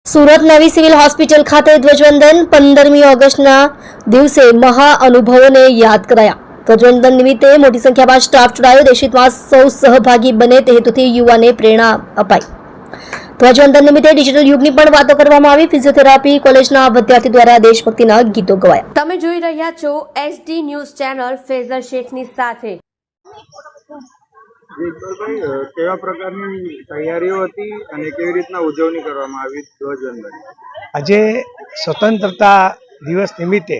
સુરત નવી civil hospital ખાતે ધ્વજવંદન 15મી ઓગસ્ટના દિવસે મહાઅનુભવોને યાદ કરાયા। ધ્વજવંદન નિમિત્તે મોટી સંખ્યામાં સ્ટાફ જોડાયો। દેશહિતમાં સૌ સહભાગી બને તે હેતુથી યુવાને પ્રેરણા અપાઈ। ધ્વજવંદન નિમિત્તે ડિજિટલ યુગની પણ વાતો કરવામાં આવી। ફિઝિયોથેરાપી કોલેજના વિદ્યાર્થી દ્વારા દેશભક્તિના ગીતો ગવાયા। તમે જોઈ રહ્યા છો SD ન્યૂઝ ચેનલ ફેઝર શેખની સાથે। ભાઈ કેવા પ્રકારની તૈયારીઓ હતી અને કેવી રીતના ઉજવણી કરવામાં આવી ધ્વજવંદન? આજે સ્વતંત્રતા દિવસ નિમિત્તે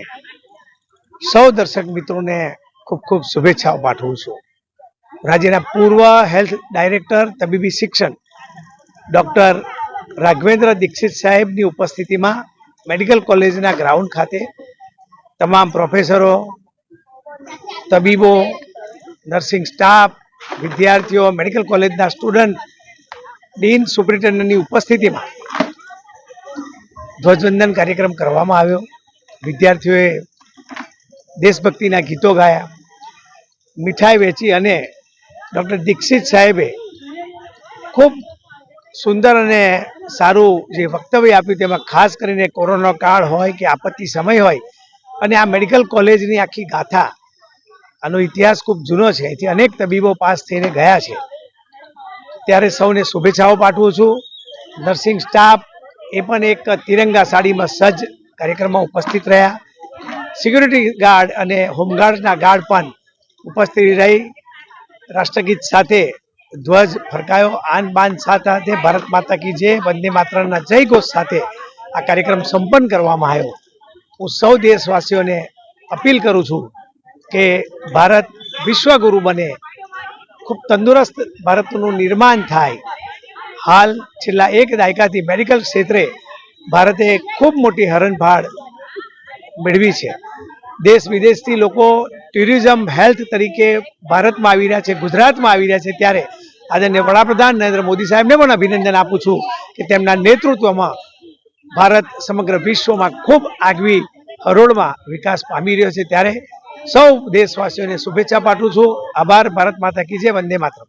સૌ દર્શક મિત્રોને ખૂબ ખૂબ શુભેચ્છાઓ પાઠવું છું। રાજ્યના પૂર્વ હેલ્થ ડાયરેક્ટર તબીબી શિક્ષણ ડૉક્ટર રાઘવેન્દ્ર દીક્ષિત સાહેબની ઉપસ્થિતિમાં મેડિકલ કોલેજના ગ્રાઉન્ડ ખાતે તમામ પ્રોફેસરો, તબીબો, નર્સિંગ સ્ટાફ, વિદ્યાર્થીઓ, મેડિકલ કોલેજના સ્ટુડન્ટ, ડીન, સુપ્રિન્ટેન્ડન્ટની ઉપસ્થિતિમાં ધ્વજવંદન કાર્યક્રમ કરવામાં આવ્યો। વિદ્યાર્થીઓએ દેશભક્તિના ગીતો ગાયા, મીઠાઈ વેચી અને ડૉક્ટર દીક્ષિત સાહેબે ખૂબ સુંદર અને સારું જે વક્તવ્ય આપ્યું, તેમાં ખાસ કરીને કોરોના કાળ હોય કે આપત્તિ સમય હોય અને આ મેડિકલ કોલેજની આખી ગાથા, આનો ઇતિહાસ ખૂબ જૂનો છે, એથી અનેક તબીબો પાસ થઈને ગયા છે, ત્યારે સૌને શુભેચ્છાઓ પાઠવું છું। નર્સિંગ સ્ટાફ એ પણ એક તિરંગા સાડીમાં સજ્જ કાર્યક્રમમાં ઉપસ્થિત રહ્યા। સિક્યુરિટી ગાર્ડ અને હોમગાર્ડના ગાર્ડ પણ ઉપસ્થિત રહી રાષ્ટ્રગીત સાથે ધ્વજ ફરકાયો। આન બાન સાથે ભારત માતા કી જય, વંદે માતરમના જય ઘોષ સાથે આ કાર્યક્રમ સંપન્ન કરવામાં આવ્યો। હું સૌ દેશવાસીઓને અપીલ કરું છું કે ભારત વિશ્વગુરુ બને, ખૂબ તંદુરસ્ત ભારતનું નિર્માણ થાય। હાલ છેલ્લા એક દાયકાથી મેડિકલ ક્ષેત્રે ભારતે ખૂબ મોટી હરણફાળ મેળવી છે। દેશ વિદેશથી લોકો ટુરિઝમ હેલ્થ તરીકે ભારતમાં આવી રહ્યા છે, ગુજરાતમાં આવી રહ્યા છે, ત્યારે આદરણીય વડાપ્રધાન નરેન્દ્ર મોદી સાહેબને પણ અભિનંદન આપું છું કે તેમના નેતૃત્વમાં ભારત સમગ્ર વિશ્વમાં ખૂબ આગવી હરોળમાં વિકાસ પામી રહ્યો છે। ત્યારે સૌ દેશવાસીઓને શુભેચ્છા પાઠવું છું। આભાર। ભારત માતા કી જય, વંદે માતરમ।